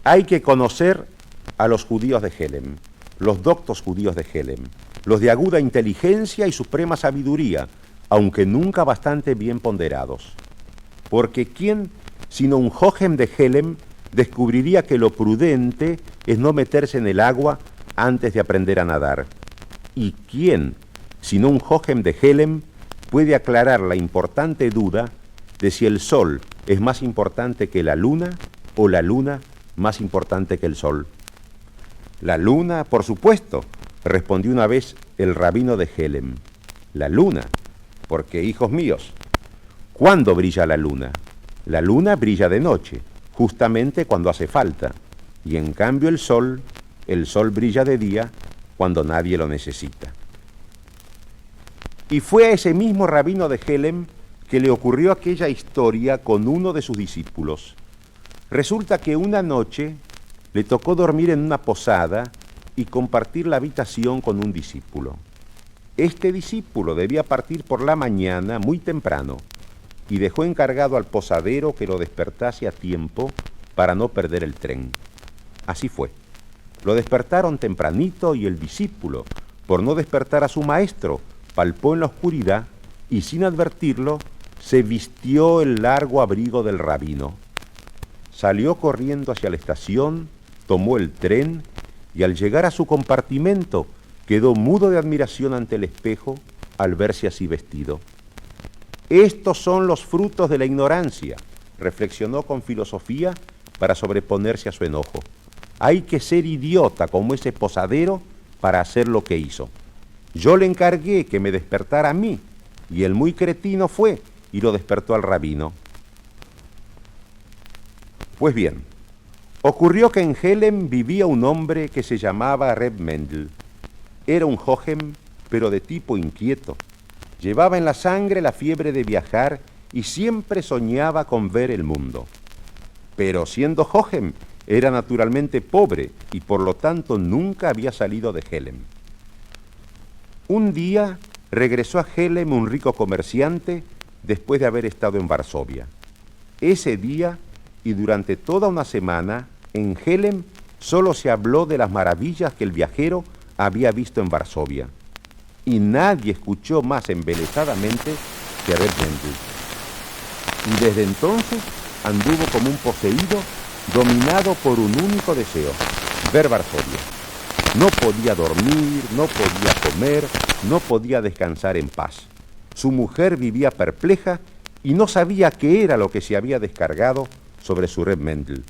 Hay que conocer a los judíos de Helem, los doctos judíos de Helem, los de aguda inteligencia y suprema sabiduría, aunque nunca bastante bien ponderados. Porque ¿quién, sino un jojem de Helem, descubriría que lo prudente es no meterse en el agua antes de aprender a nadar? ¿Y quién, sino un jojem de Helem, puede aclarar la importante duda de si el sol es más importante que la luna o la luna más importante que el sol? La luna, por supuesto, respondió una vez el rabino de Helem. La luna, porque, hijos míos, ¿cuándo brilla la luna? La luna brilla de noche, justamente cuando hace falta, y en cambio el sol brilla de día cuando nadie lo necesita. Y fue a ese mismo rabino de Helem que le ocurrió aquella historia con uno de sus discípulos. Resulta que una noche le tocó dormir en una posada y compartir la habitación con un discípulo. Este discípulo debía partir por la mañana muy temprano y dejó encargado al posadero que lo despertase a tiempo para no perder el tren. Así fue. Lo despertaron tempranito y el discípulo, por no despertar a su maestro, palpó en la oscuridad y sin advertirlo se vistió el largo abrigo del rabino. Salió corriendo hacia la estación, tomó el tren y al llegar a su compartimento quedó mudo de admiración ante el espejo al verse así vestido. Estos son los frutos de la ignorancia, reflexionó con filosofía para sobreponerse a su enojo. Hay que ser idiota como ese posadero para hacer lo que hizo. Yo le encargué que me despertara a mí y el muy cretino fue y lo despertó al rabino. Pues bien, ocurrió que en Helem vivía un hombre que se llamaba Reb Mendel. Era un jojem, pero de tipo inquieto. Llevaba en la sangre la fiebre de viajar y siempre soñaba con ver el mundo. Pero siendo jojem, era naturalmente pobre y por lo tanto nunca había salido de Helem. Un día regresó a Helem un rico comerciante después de haber estado en Varsovia. Ese día y durante toda una semana en Helem solo se habló de las maravillas que el viajero había visto en Varsovia. Y nadie escuchó más embelezadamente que Reb Mendel. Y desde entonces anduvo como un poseído, dominado por un único deseo, ver Varsovia. No podía dormir, no podía comer, no podía descansar en paz. Su mujer vivía perpleja y no sabía qué era lo que se había descargado sobre su Reb Mendel,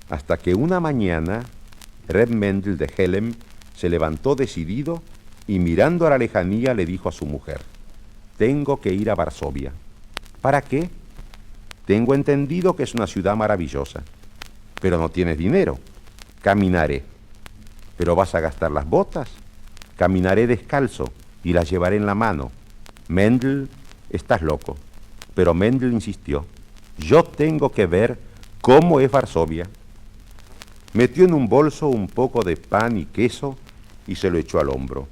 hasta que una mañana Reb Mendel de Helem se levantó decidido y mirando a la lejanía le dijo a su mujer: «Tengo que ir a Varsovia». «¿Para qué?» «Tengo entendido que es una ciudad maravillosa». «Pero no tienes dinero». «Caminaré». «¿Pero vas a gastar las botas?» «Caminaré descalzo y las llevaré en la mano». «Mendel, estás loco». Pero Mendel insistió: «Yo tengo que ver cómo es Varsovia». Metió en un bolso un poco de pan y queso y se lo echó al hombro.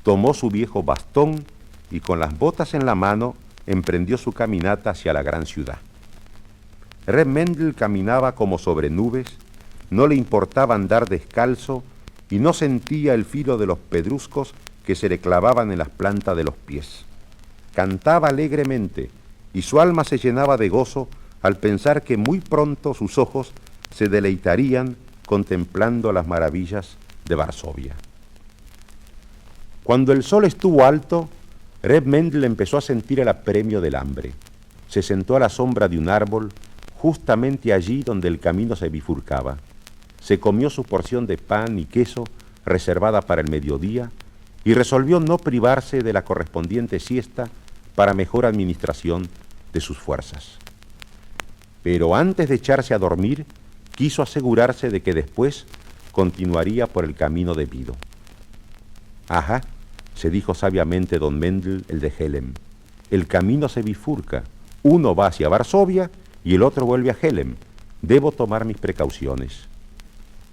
Tomó su viejo bastón y con las botas en la mano emprendió su caminata hacia la gran ciudad. Reb Mendel caminaba como sobre nubes, no le importaba andar descalzo y no sentía el filo de los pedruscos que se le clavaban en las plantas de los pies. Cantaba alegremente y su alma se llenaba de gozo al pensar que muy pronto sus ojos se deleitarían contemplando las maravillas de Varsovia. Cuando el sol estuvo alto, Reb Mendel empezó a sentir el apremio del hambre. Se sentó a la sombra de un árbol, justamente allí donde el camino se bifurcaba. Se comió su porción de pan y queso, reservada para el mediodía, y resolvió no privarse de la correspondiente siesta para mejor administración de sus fuerzas. Pero antes de echarse a dormir, quiso asegurarse de que después continuaría por el camino debido. «Ajá», se dijo sabiamente don Mendel, el de Helem, «el camino se bifurca, uno va hacia Varsovia y el otro vuelve a Helem, debo tomar mis precauciones».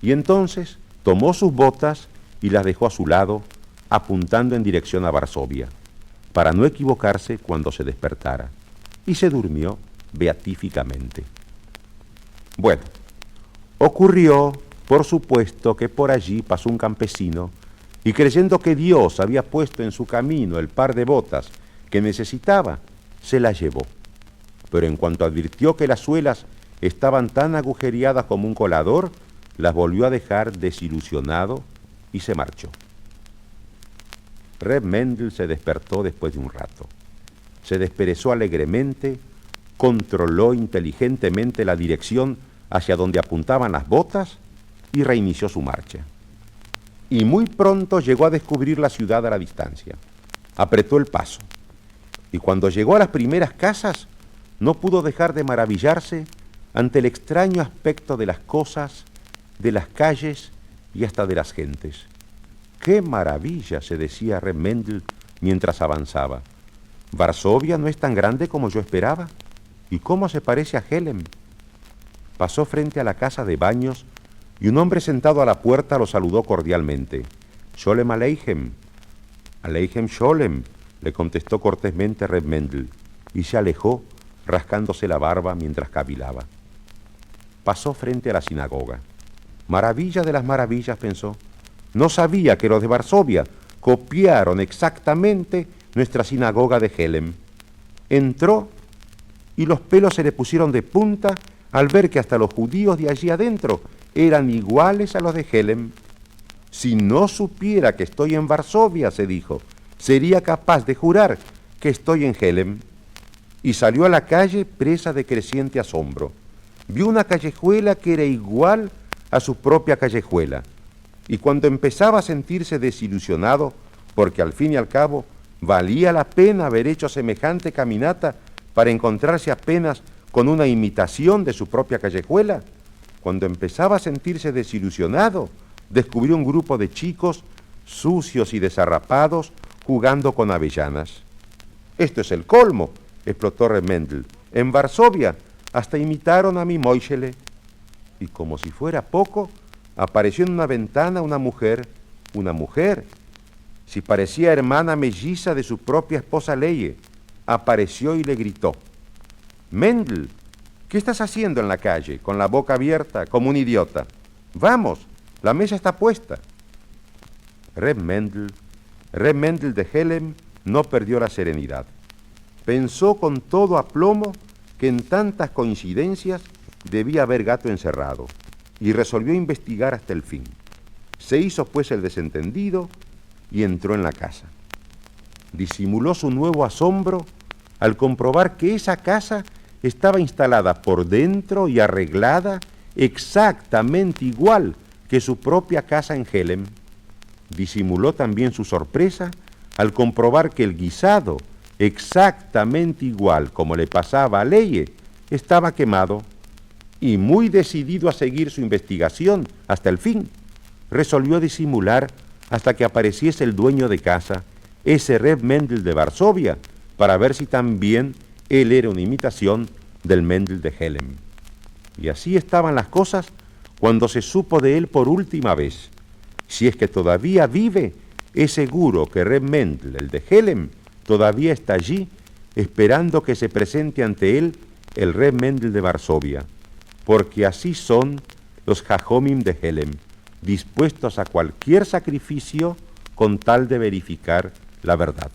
Y entonces tomó sus botas y las dejó a su lado, apuntando en dirección a Varsovia, para no equivocarse cuando se despertara, y se durmió beatíficamente. Bueno, Ocurrió, por supuesto, que por allí pasó un campesino y creyendo que Dios había puesto en su camino el par de botas que necesitaba, se las llevó. Pero en cuanto advirtió que las suelas estaban tan agujereadas como un colador, las volvió a dejar desilusionado y se marchó. Reb Mendel se despertó después de un rato. Se desperezó alegremente, controló inteligentemente la dirección hacia donde apuntaban las botas y reinició su marcha. Y muy pronto llegó a descubrir la ciudad a la distancia. Apretó el paso. Y cuando llegó a las primeras casas, no pudo dejar de maravillarse ante el extraño aspecto de las cosas, de las calles y hasta de las gentes. ¡Qué maravilla!, se decía Reb Mendel mientras avanzaba. Varsovia no es tan grande como yo esperaba. ¿Y cómo se parece a Helem? Pasó frente a la casa de baños y un hombre sentado a la puerta lo saludó cordialmente. «Sholem Aleichem». «Aleichem Sholem», le contestó cortésmente Reb Mendel y se alejó rascándose la barba mientras cavilaba. Pasó frente a la sinagoga. Maravilla de las maravillas, pensó. No sabía que los de Varsovia copiaron exactamente nuestra sinagoga de Helem. Entró y los pelos se le pusieron de punta al ver que hasta los judíos de allí adentro eran iguales a los de Helem. Si no supiera que estoy en Varsovia, se dijo, sería capaz de jurar que estoy en Helem. Y salió a la calle presa de creciente asombro. Vio una callejuela que era igual a su propia callejuela. Y cuando empezaba a sentirse desilusionado, porque al fin y al cabo valía la pena haber hecho semejante caminata para encontrarse apenas con una imitación de su propia callejuela, cuando empezaba a sentirse desilusionado, descubrió un grupo de chicos sucios y desarrapados jugando con avellanas. «Esto es el colmo», explotó Reb Mendel. «En Varsovia hasta imitaron a mi Moishele». Y como si fuera poco, apareció en una ventana una mujer. Si parecía hermana melliza de su propia esposa Leye, apareció y le gritó: «Mendel, ¿qué estás haciendo en la calle, con la boca abierta, como un idiota? Vamos, la mesa está puesta». Reb Mendel de Helem no perdió la serenidad. Pensó con todo aplomo que en tantas coincidencias debía haber gato encerrado y resolvió investigar hasta el fin. Se hizo pues el desentendido y entró en la casa. Disimuló su nuevo asombro al comprobar que esa casa estaba instalada por dentro y arreglada exactamente igual que su propia casa en Helem. Disimuló también su sorpresa al comprobar que el guisado, exactamente igual como le pasaba a Leye, estaba quemado, y muy decidido a seguir su investigación hasta el fin, resolvió disimular hasta que apareciese el dueño de casa, ese Reb Mendel de Varsovia, para ver si también él era una imitación del Mendel de Helem. Y así estaban las cosas cuando se supo de él por última vez. Si es que todavía vive, es seguro que Reb Mendel, el de Helem, todavía está allí, esperando que se presente ante él el Reb Mendel de Varsovia, porque así son los Jajomim de Helem, dispuestos a cualquier sacrificio con tal de verificar la verdad.